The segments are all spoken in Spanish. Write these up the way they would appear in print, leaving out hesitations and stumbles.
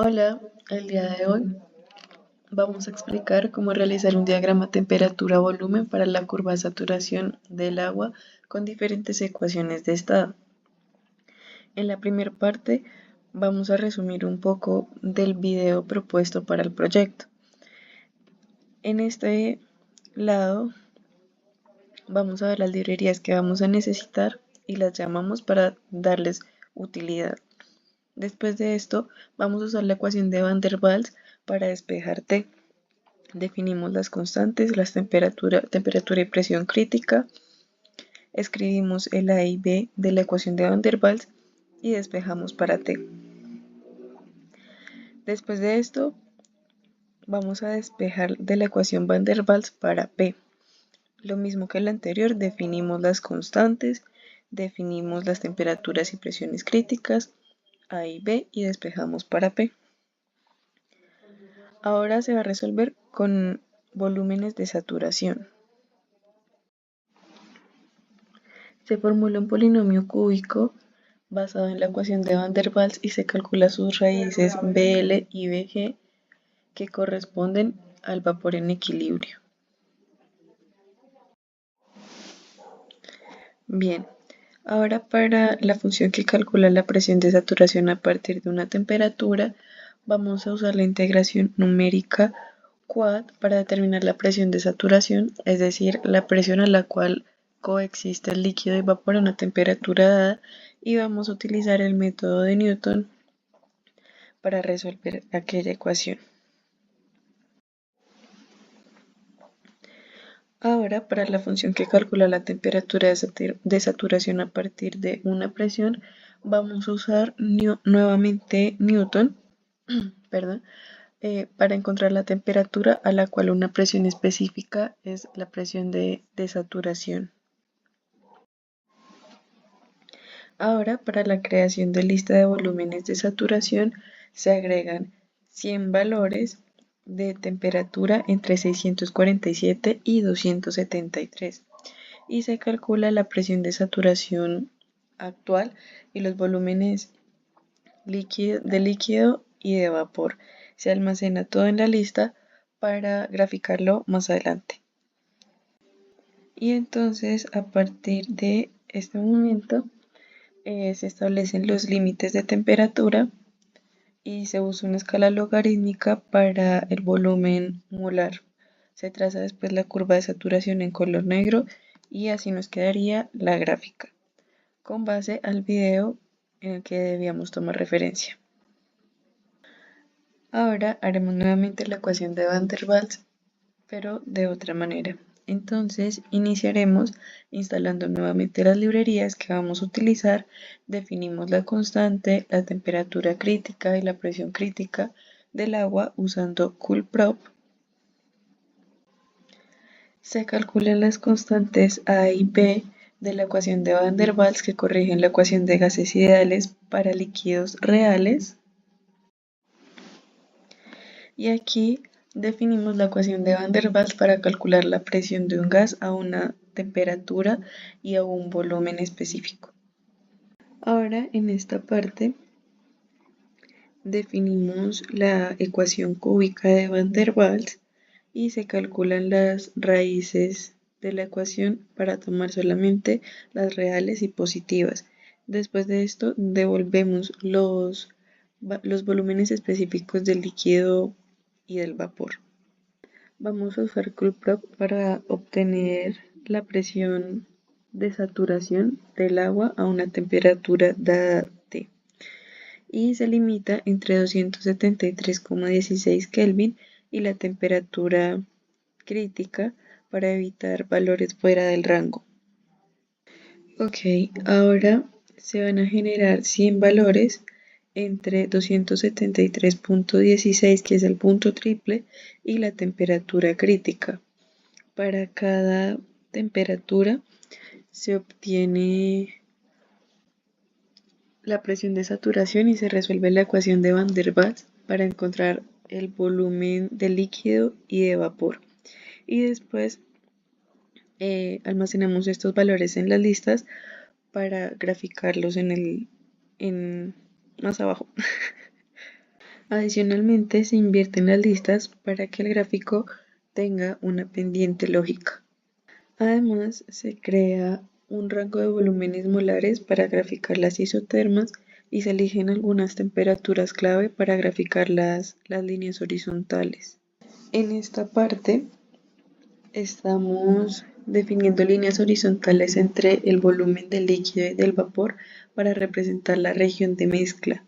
Hola, el día de hoy vamos a explicar cómo realizar un diagrama temperatura-volumen para la curva de saturación del agua con diferentes ecuaciones de estado. En la primera parte vamos a resumir un poco del video propuesto para el proyecto. En este lado vamos a ver las librerías que vamos a necesitar y las llamamos para darles utilidad. Después de esto vamos a usar la ecuación de Van der Waals para despejar T. Definimos las constantes, temperatura y presión crítica, escribimos el A y B de la ecuación de Van der Waals y despejamos para T. Después de esto, vamos a despejar de la ecuación Van der Waals para P. Lo mismo que la anterior, definimos las constantes, definimos las temperaturas y presiones críticas, A y B, y despejamos para P. Ahora se va a resolver con volúmenes de saturación. Se formula un polinomio cúbico basado en la ecuación de Van der Waals y se calcula sus raíces BL y BG que corresponden al vapor en equilibrio. Bien, ahora para la función que calcula la presión de saturación a partir de una temperatura, vamos a usar la integración numérica QUAD para determinar la presión de saturación, es decir, la presión a la cual coexiste el líquido y vapor a una temperatura dada, y vamos a utilizar el método de Newton para resolver aquella ecuación. Ahora, para la función que calcula la temperatura de saturación a partir de una presión, vamos a usar nuevamente Newton para encontrar la temperatura a la cual una presión específica es la presión de saturación. Ahora, para la creación de lista de volúmenes de saturación, se agregan 100 valores de temperatura entre 647 y 273 y se calcula la presión de saturación actual y los volúmenes de líquido y de vapor. Se almacena todo en la lista para graficarlo más adelante. Y entonces, a partir de este momento, se establecen los límites de temperatura y se usa una escala logarítmica para el volumen molar. Se traza después la curva de saturación en color negro y así nos quedaría la gráfica, con base al video en el que debíamos tomar referencia. Ahora haremos nuevamente la ecuación de Van der Waals, pero de otra manera. Entonces iniciaremos instalando nuevamente las librerías que vamos a utilizar, definimos la constante, la temperatura crítica y la presión crítica del agua usando CoolProp. Se calculan las constantes A y B de la ecuación de Van der Waals que corrigen la ecuación de gases ideales para líquidos reales. Y aquí definimos la ecuación de Van der Waals para calcular la presión de un gas a una temperatura y a un volumen específico. Ahora en esta parte definimos la ecuación cúbica de Van der Waals y se calculan las raíces de la ecuación para tomar solamente las reales y positivas. Después de esto devolvemos los volúmenes específicos del líquido y del vapor. Vamos a usar CoolProp para obtener la presión de saturación del agua a una temperatura dada T y se limita entre 273,16 Kelvin y la temperatura crítica para evitar valores fuera del rango. Ok, ahora se van a generar 100 valores entre 273,16, que es el punto triple, y la temperatura crítica. Para cada temperatura se obtiene la presión de saturación y se resuelve la ecuación de Van der Waals para encontrar el volumen de líquido y de vapor. Y después almacenamos estos valores en las listas para graficarlos más abajo. Adicionalmente, se invierten las listas para que el gráfico tenga una pendiente lógica. Además, se crea un rango de volúmenes molares para graficar las isotermas y se eligen algunas temperaturas clave para graficar las líneas horizontales. En esta parte estamos definiendo líneas horizontales entre el volumen del líquido y del vapor para representar la región de mezcla.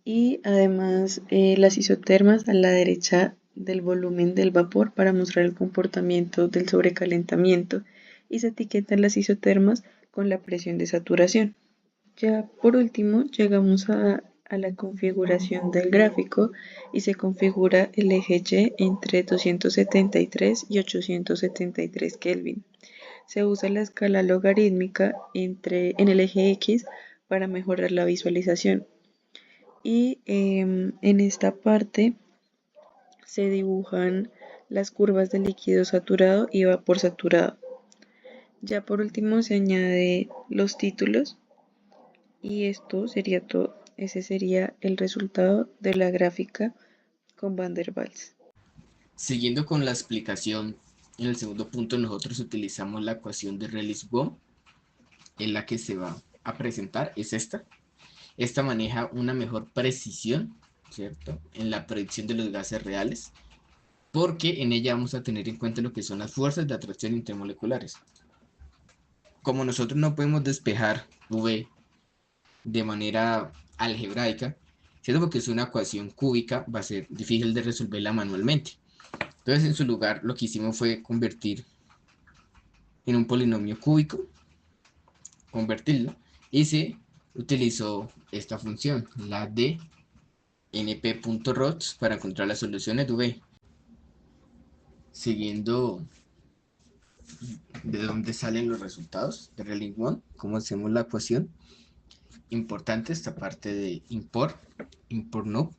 Y además las isotermas a la derecha del volumen del vapor para mostrar el comportamiento del sobrecalentamiento y se etiquetan las isotermas con la presión de saturación. Ya por último llegamos a la configuración del gráfico y se configura el eje Y entre 273 y 873 Kelvin. Se usa la escala logarítmica en el eje X para mejorar la visualización. Y en esta parte se dibujan las curvas de líquido saturado y vapor saturado. Ya por último se añade los títulos y esto sería todo. Ese sería el resultado de la gráfica con Van der Waals. Siguiendo con la explicación, en el segundo punto nosotros utilizamos la ecuación de Rayleigh-Bohm, en la que se va a presentar, es esta. Esta maneja una mejor precisión, ¿cierto?, en la predicción de los gases reales, porque en ella vamos a tener en cuenta lo que son las fuerzas de atracción intermoleculares. Como nosotros no podemos despejar V de manera algebraica, ¿cierto?, porque es una ecuación cúbica, va a ser difícil de resolverla manualmente. Entonces, en su lugar, lo que hicimos fue convertir en un polinomio cúbico, convertirlo, y se utilizó esta función, la de np.rods, para encontrar las soluciones de V. Siguiendo de dónde salen los resultados de Rayleigh-Bohm, cómo hacemos la ecuación. Importante esta parte de import no.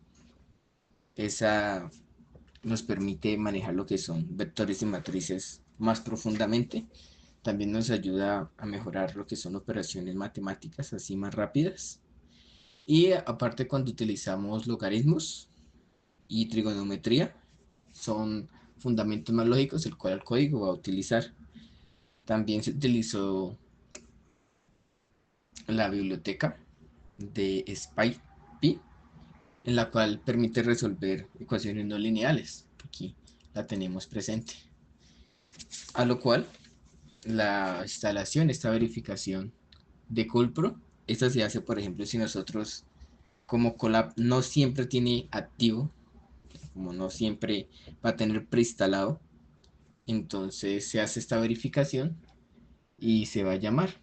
Esa nos permite manejar lo que son vectores y matrices más profundamente. También nos ayuda a mejorar lo que son operaciones matemáticas así más rápidas. Y aparte, cuando utilizamos logaritmos y trigonometría, son fundamentos más lógicos el cual el código va a utilizar. También se utilizó la biblioteca de SciPy, en la cual permite resolver ecuaciones no lineales. Aquí la tenemos presente. A lo cual la instalación, esta verificación de Culpro, esta se hace, por ejemplo, si nosotros, como Colab no siempre tiene activo, como no siempre va a tener preinstalado, entonces se hace esta verificación y se va a llamar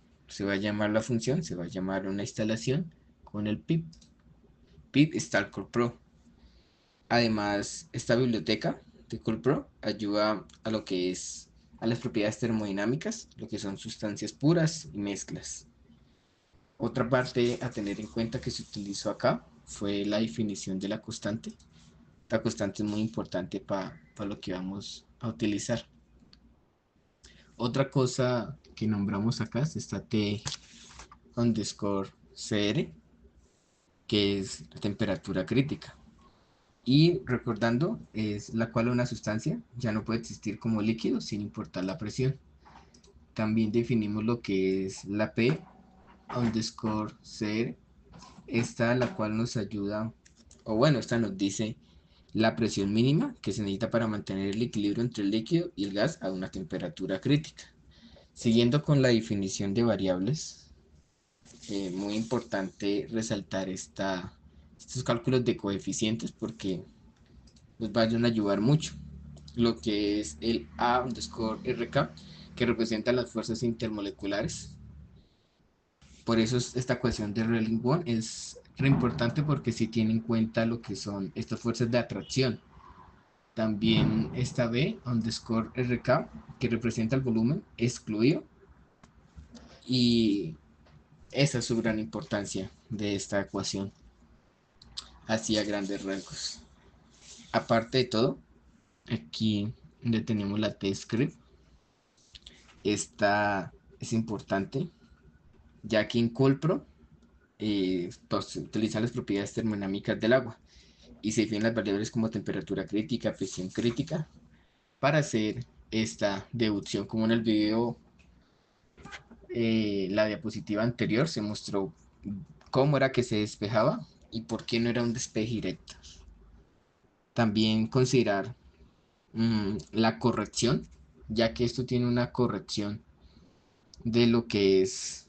la función, se va a llamar una instalación con el pip install Culpro. Además, esta biblioteca de Culpro ayuda a lo que es a las propiedades termodinámicas, lo que son sustancias puras y mezclas. Otra parte a tener en cuenta que se utilizó acá fue la definición de la constante. La constante es muy importante para lo que vamos a utilizar. Otra cosa que nombramos acá es esta T underscore CR, que es la temperatura crítica. Y recordando, es la cual una sustancia ya no puede existir como líquido sin importar la presión. También definimos lo que es la P underscore CR, esta la cual nos ayuda, o bueno, esta nos dice la presión mínima que se necesita para mantener el equilibrio entre el líquido y el gas a una temperatura crítica. Siguiendo con la definición de variables, muy importante resaltar estos cálculos de coeficientes porque nos van a ayudar mucho. Lo que es el A underscore RK, que representa las fuerzas intermoleculares. Por eso esta ecuación de Rayleigh-Bohm es re importante porque si tiene en cuenta lo que son estas fuerzas de atracción. También esta B underscore RK, que representa el volumen excluido. Y esa es su gran importancia de esta ecuación, así a grandes rasgos. Aparte de todo, aquí donde tenemos la T-script, esta es importante, ya que en Colpro utiliza las propiedades termodinámicas del agua. y se definen las variables como temperatura crítica, presión crítica, para hacer esta deducción. Como en el video, la diapositiva anterior se mostró cómo era que se despejaba y por qué no era un despeje directo. También considerar la corrección, ya que esto tiene una corrección de lo que es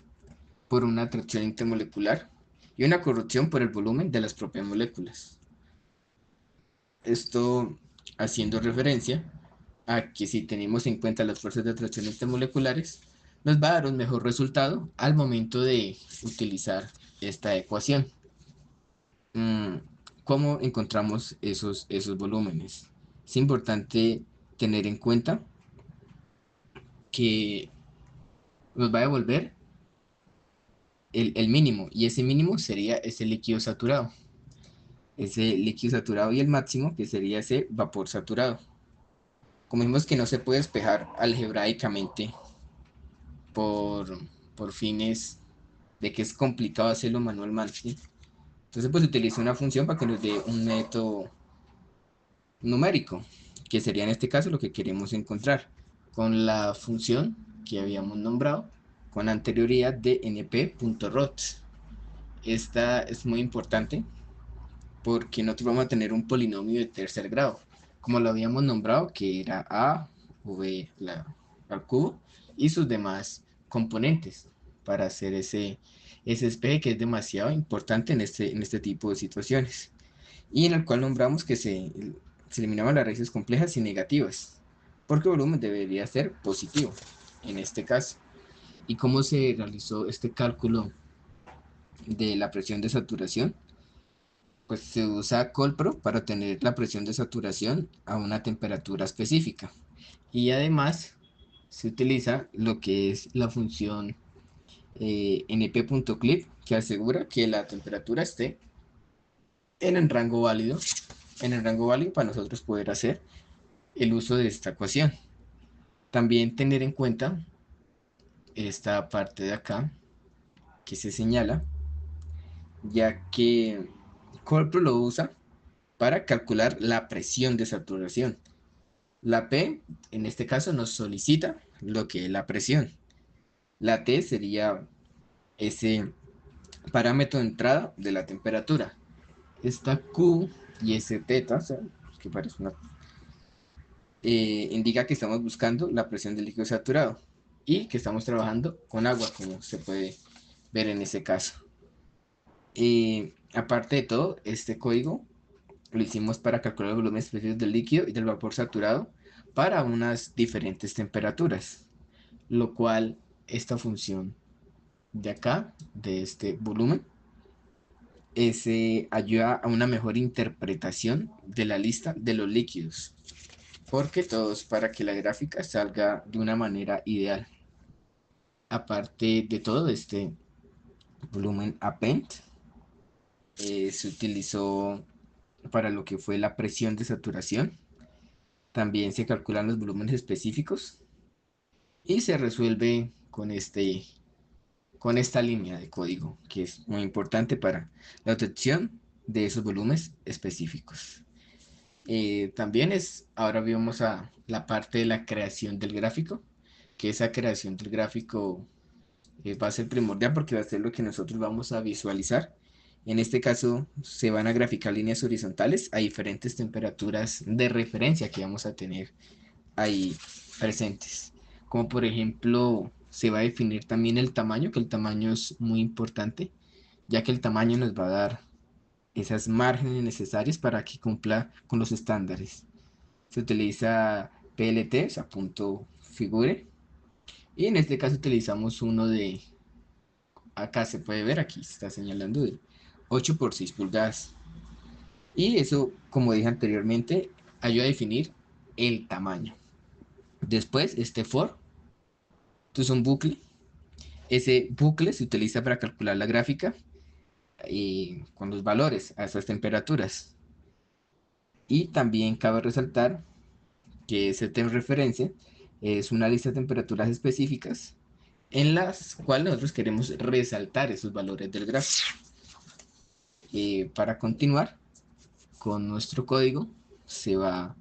por una atracción intermolecular y una corrección por el volumen de las propias moléculas. Esto haciendo referencia a que si tenemos en cuenta las fuerzas de atracción intermoleculares, nos va a dar un mejor resultado al momento de utilizar esta ecuación. ¿Cómo encontramos esos volúmenes? Es importante tener en cuenta que nos va a devolver el mínimo, y ese mínimo sería ese líquido saturado. Ese líquido saturado y el máximo, que sería ese vapor saturado. Como vimos que no se puede despejar algebraicamente por, por fines de que es complicado hacerlo manualmente, ¿sí? Entonces pues utiliza una función para que nos dé un método numérico, que sería en este caso lo que queremos encontrar, con la función que habíamos nombrado con anterioridad de np.rot. Esta es muy importante porque nosotros vamos a tener un polinomio de tercer grado, como lo habíamos nombrado, que era a o b al cubo y sus demás componentes para hacer ese despeje que es demasiado importante en este tipo de situaciones, y en el cual nombramos que se eliminaban las raíces complejas y negativas, porque el volumen debería ser positivo en este caso. ¿Y cómo se realizó este cálculo de la presión de saturación? Pues se usa Colpro para obtener la presión de saturación a una temperatura específica. Y además se utiliza lo que es la función np.clip, que asegura que la temperatura esté en el rango válido, para nosotros poder hacer el uso de esta ecuación. También tener en cuenta esta parte de acá que se señala, ya que Colpro lo usa para calcular la presión de saturación. La P, en este caso, nos solicita lo que es la presión. La T sería ese parámetro de entrada de la temperatura. Esta Q y ese teta, o sea, que parece una, indica que estamos buscando la presión del líquido saturado y que estamos trabajando con agua, como se puede ver en ese caso. Aparte de todo, este código lo hicimos para calcular el volumen específico del líquido y del vapor saturado para unas diferentes temperaturas, lo cual esta función de acá, de este volumen, ayuda a una mejor interpretación de la lista de los líquidos, porque todos para que la gráfica salga de una manera ideal. Aparte de todo, este volumen append se utilizó para lo que fue la presión de saturación. También se calculan los volúmenes específicos y se resuelve con esta línea de código, que es muy importante para la obtención de esos volúmenes específicos. También ahora vamos a la parte de la creación del gráfico, que esa creación del gráfico va a ser primordial porque va a ser lo que nosotros vamos a visualizar. En este caso se van a graficar líneas horizontales a diferentes temperaturas de referencia que vamos a tener ahí presentes. Como por ejemplo, se va a definir también el tamaño, que el tamaño es muy importante, ya que el tamaño nos va a dar esas márgenes necesarias para que cumpla con los estándares. Se utiliza PLT, o sea, punto figure, y en este caso utilizamos uno de, acá se puede ver, aquí se está señalando de 8 por 6 pulgadas. Y eso, como dije anteriormente, ayuda a definir el tamaño. Después, este for, esto es un bucle. Ese bucle se utiliza para calcular la gráfica con los valores a esas temperaturas. Y también cabe resaltar que ese tema de referencia es una lista de temperaturas específicas en las cuales nosotros queremos resaltar esos valores del gráfico. Para continuar con nuestro código se va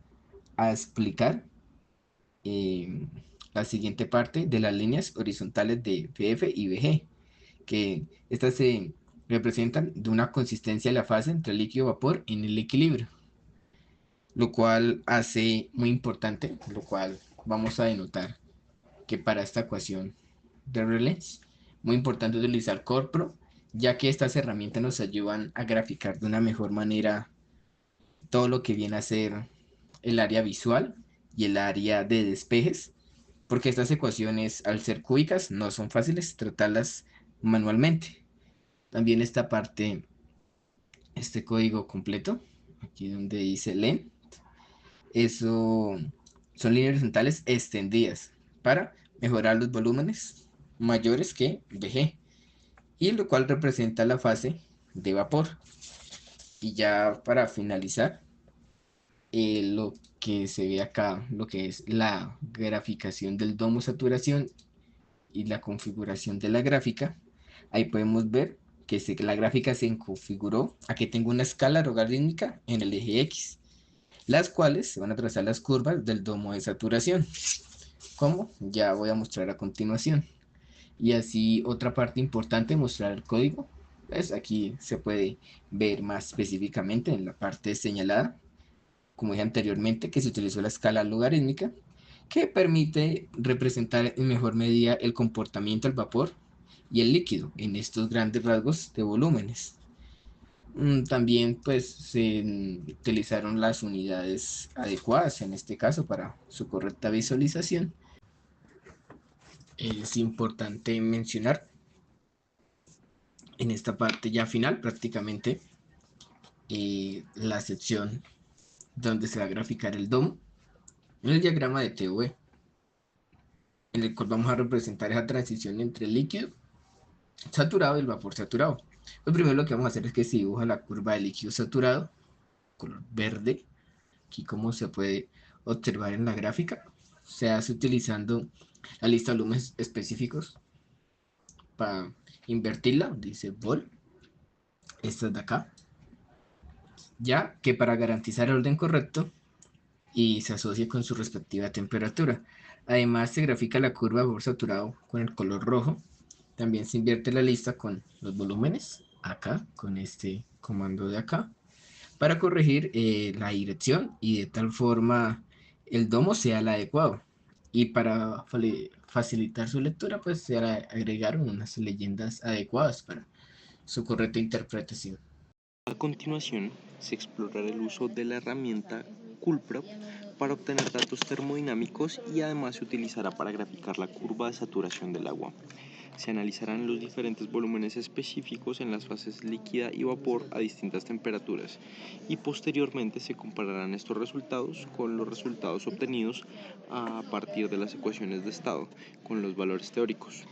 a explicar eh, la siguiente parte de las líneas horizontales de BF y BG, que estas se representan de una consistencia de la fase entre líquido y vapor en el equilibrio, lo cual hace muy importante, lo cual vamos a denotar que para esta ecuación de Rayleigh, muy importante utilizar Corpro, ya que estas herramientas nos ayudan a graficar de una mejor manera todo lo que viene a ser el área visual y el área de despejes, porque estas ecuaciones, al ser cúbicas, no son fáciles tratarlas manualmente. También esta parte, este código completo, aquí donde dice len, eso son líneas horizontales extendidas para mejorar los volúmenes mayores que VG, y lo cual representa la fase de vapor. Y ya para finalizar, lo que se ve acá, lo que es la graficación del domo saturación y la configuración de la gráfica, ahí podemos ver que la gráfica se configuró. Aquí tengo una escala logarítmica en el eje X, las cuales se van a trazar las curvas del domo de saturación, como ya voy a mostrar a continuación. Y así otra parte importante, mostrar el código. Pues aquí se puede ver más específicamente en la parte señalada, como dije anteriormente, que se utilizó la escala logarítmica, que permite representar en mejor medida el comportamiento del vapor y el líquido en estos grandes rasgos de volúmenes. También pues se utilizaron las unidades adecuadas en este caso para su correcta visualización. Es importante mencionar en esta parte ya final prácticamente la sección donde se va a graficar el domo en el diagrama de TOV, en el cual vamos a representar esa transición entre el líquido saturado y el vapor saturado. Lo primero lo que vamos a hacer es que se dibuja la curva de líquido saturado, color verde, aquí como se puede observar en la gráfica. Se hace utilizando la lista de volúmenes específicos para invertirla, dice vol, esta de acá, ya que para garantizar el orden correcto y se asocie con su respectiva temperatura. Además se grafica la curva de vapor saturado con el color rojo. También se invierte la lista con los volúmenes, acá, con este comando de acá, para corregir la dirección y de tal forma el domo sea el adecuado. Y para facilitar su lectura, pues se agregaron unas leyendas adecuadas para su correcta interpretación. A continuación, se explorará el uso de la herramienta Coolprop para obtener datos termodinámicos y además se utilizará para graficar la curva de saturación del agua. Se analizarán los diferentes volúmenes específicos en las fases líquida y vapor a distintas temperaturas y posteriormente se compararán estos resultados con los resultados obtenidos a partir de las ecuaciones de estado con los valores teóricos.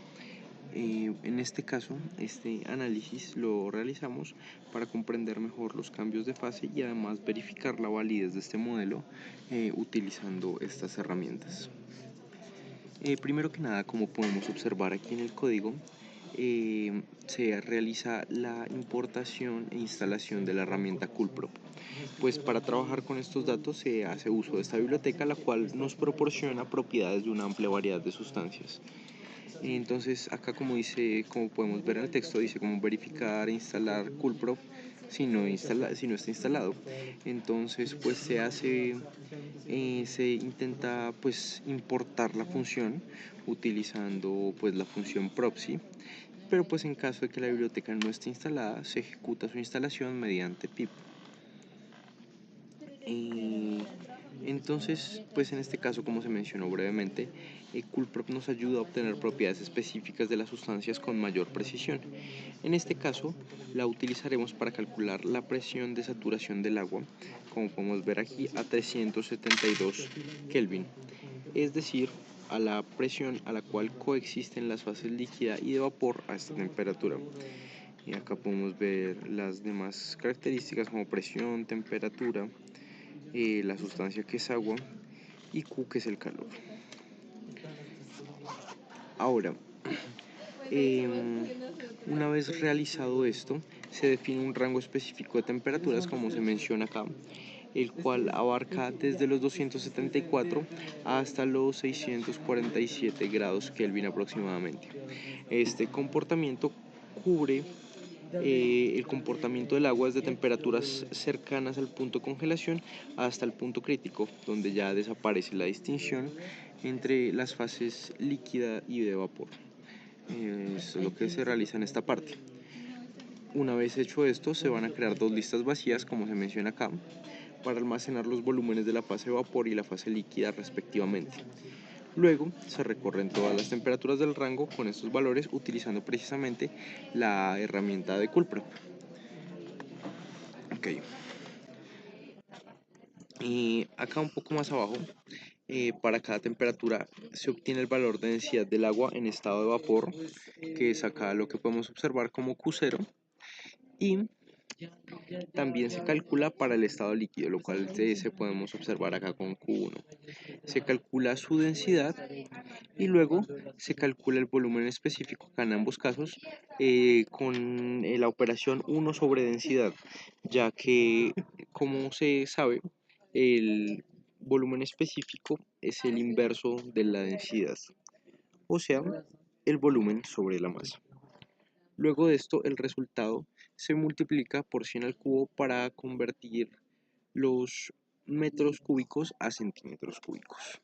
En este caso, este análisis lo realizamos para comprender mejor los cambios de fase y además verificar la validez de este modelo utilizando estas herramientas. Primero que nada, como podemos observar aquí en el código, se realiza la importación e instalación de la herramienta Coolprop. Pues para trabajar con estos datos se hace uso de esta biblioteca, la cual nos proporciona propiedades de una amplia variedad de sustancias. Entonces acá como podemos ver en el texto, dice cómo verificar e instalar Coolprop si no está instalado. Entonces pues se intenta pues importar la función utilizando pues la función proxy, pero pues en caso de que la biblioteca no esté instalada se ejecuta su instalación mediante pip. Entonces, pues en este caso, como se mencionó brevemente, Coolprop nos ayuda a obtener propiedades específicas de las sustancias con mayor precisión. En este caso, la utilizaremos para calcular la presión de saturación del agua, como podemos ver aquí, a 372 Kelvin, es decir, a la presión a la cual coexisten las fases líquida y de vapor a esta temperatura. Y acá podemos ver las demás características como presión, temperatura, la sustancia que es agua y Q que es el calor. Ahora, una vez realizado esto, se define un rango específico de temperaturas, como se menciona acá, el cual abarca desde los 274 hasta los 647 grados Kelvin aproximadamente. Este comportamiento cubre el comportamiento del agua desde temperaturas cercanas al punto de congelación hasta el punto crítico, donde ya desaparece la distinción entre las fases líquida y de vapor. Eso es lo que se realiza en esta parte. Una vez hecho esto, se van a crear dos listas vacías, como se menciona acá, para almacenar los volúmenes de la fase de vapor y la fase líquida respectivamente. Luego se recorren todas las temperaturas del rango con estos valores utilizando precisamente la herramienta de Coolprep. Ok. Y acá un poco más abajo, para cada temperatura se obtiene el valor de densidad del agua en estado de vapor, que es acá lo que podemos observar como Q0, y también se calcula para el estado líquido, lo cual se podemos observar acá con Q1. Se calcula su densidad y luego se calcula el volumen específico, acá en ambos casos, con la operación 1 sobre densidad, ya que, como se sabe, el volumen específico es el inverso de la densidad, o sea, el volumen sobre la masa. Luego de esto, el resultado se multiplica por 100 al cubo para convertir los metros cúbicos a centímetros cúbicos.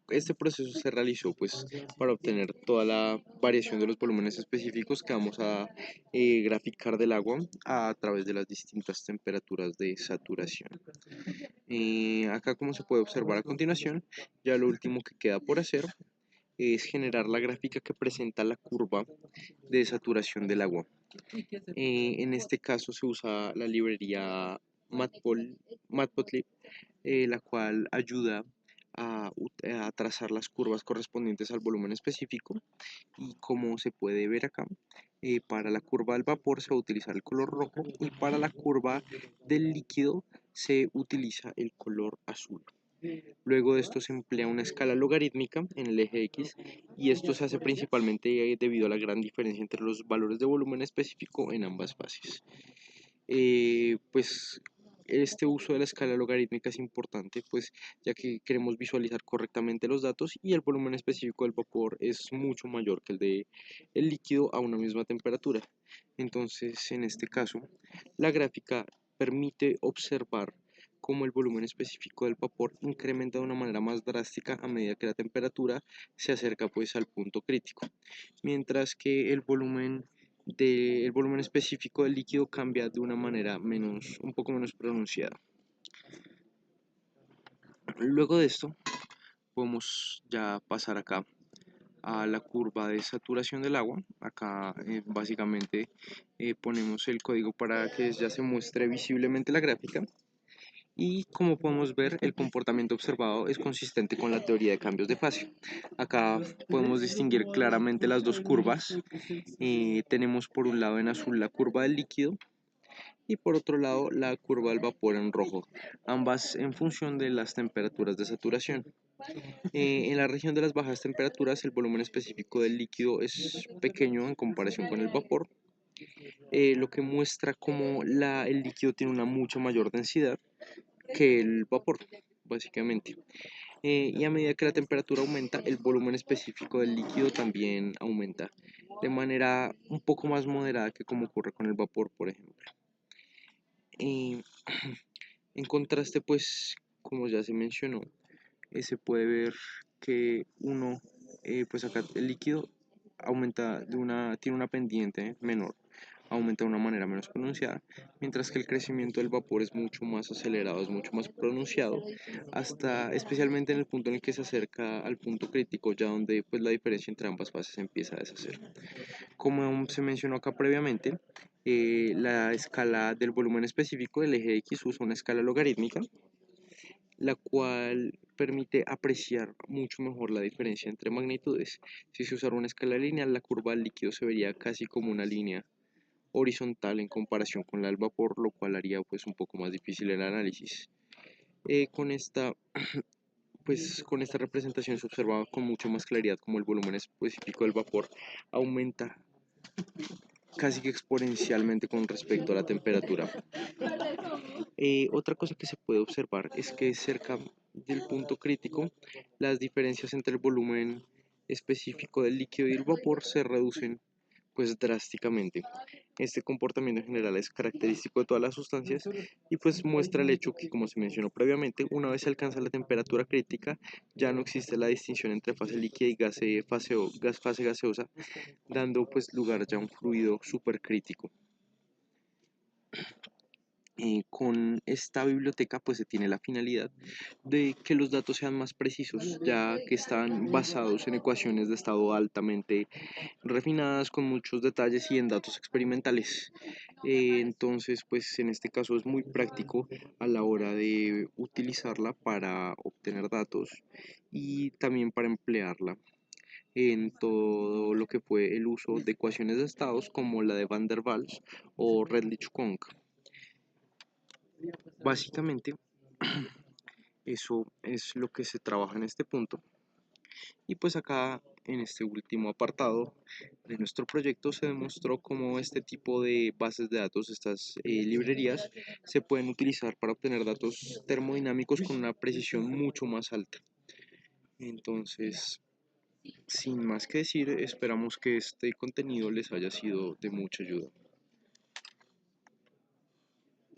Este proceso se realizó pues para obtener toda la variación de los volúmenes específicos que vamos a graficar del agua a través de las distintas temperaturas de saturación. Acá, como se puede observar a continuación, ya lo último que queda por hacer es generar la gráfica que presenta la curva de saturación del agua. En este caso se usa la librería Matplotlib, la cual ayuda a trazar las curvas correspondientes al volumen específico, y como se puede ver acá, para la curva del vapor se va a utilizar el color rojo y para la curva del líquido se utiliza el color azul. Luego de esto se emplea una escala logarítmica en el eje X, y esto se hace principalmente debido a la gran diferencia entre los valores de volumen específico en ambas fases. Pues este uso de la escala logarítmica es importante, pues ya que queremos visualizar correctamente los datos y el volumen específico del vapor es mucho mayor que el de el líquido a una misma temperatura. Entonces, en este caso, la gráfica permite observar cómo el volumen específico del vapor incrementa de una manera más drástica a medida que la temperatura se acerca pues al punto crítico, mientras que el volumen específico del líquido cambia de una manera un poco menos pronunciada. Luego de esto, podemos ya pasar acá a la curva de saturación del agua. Acá básicamente ponemos el código para que ya se muestre visiblemente la gráfica. Y como podemos ver, el comportamiento observado es consistente con la teoría de cambios de fase. Acá podemos distinguir claramente las dos curvas. Tenemos por un lado en azul la curva del líquido y por otro lado la curva del vapor en rojo, ambas en función de las temperaturas de saturación. En la región de las bajas temperaturas el volumen específico del líquido es pequeño en comparación con el vapor, lo que muestra cómo el líquido tiene una mucha mayor densidad que el vapor, básicamente. Y a medida que la temperatura aumenta, el volumen específico del líquido también aumenta, de manera un poco más moderada que como ocurre con el vapor, por ejemplo. En contraste, pues, como ya se mencionó, se puede ver que pues acá el líquido tiene una pendiente menor, aumenta de una manera menos pronunciada, mientras que el crecimiento del vapor es mucho más acelerado, es mucho más pronunciado, especialmente en el punto en el que se acerca al punto crítico, ya donde pues la diferencia entre ambas fases empieza a deshacer. Como se mencionó acá previamente, la escala del volumen específico del eje X usa una escala logarítmica, la cual permite apreciar mucho mejor la diferencia entre magnitudes. Si se usara una escala lineal, la curva del líquido se vería casi como una línea horizontal en comparación con la del vapor, lo cual haría pues un poco más difícil el análisis. Con esta pues con esta representación se observa con mucha más claridad cómo el volumen específico del vapor aumenta casi que exponencialmente con respecto a la temperatura. Otra cosa que se puede observar es que cerca del punto crítico, las diferencias entre el volumen específico del líquido y el vapor se reducen pues drásticamente. Este comportamiento en general es característico de todas las sustancias y pues muestra el hecho que, como se mencionó previamente, una vez se alcanza la temperatura crítica, ya no existe la distinción entre fase líquida y fase gaseosa, dando pues lugar ya a un fluido supercrítico. Con esta biblioteca pues se tiene la finalidad de que los datos sean más precisos, ya que están basados en ecuaciones de estado altamente refinadas con muchos detalles y en datos experimentales. Entonces pues en este caso es muy práctico a la hora de utilizarla para obtener datos y también para emplearla en todo lo que fue el uso de ecuaciones de estados como la de Van der Waals o Redlich-Kwong. Básicamente, eso es lo que se trabaja en este punto. Y pues acá en este último apartado de nuestro proyecto se demostró cómo este tipo de bases de datos, estas librerías, se pueden utilizar para obtener datos termodinámicos con una precisión mucho más alta. Entonces, sin más que decir, esperamos que este contenido les haya sido de mucha ayuda.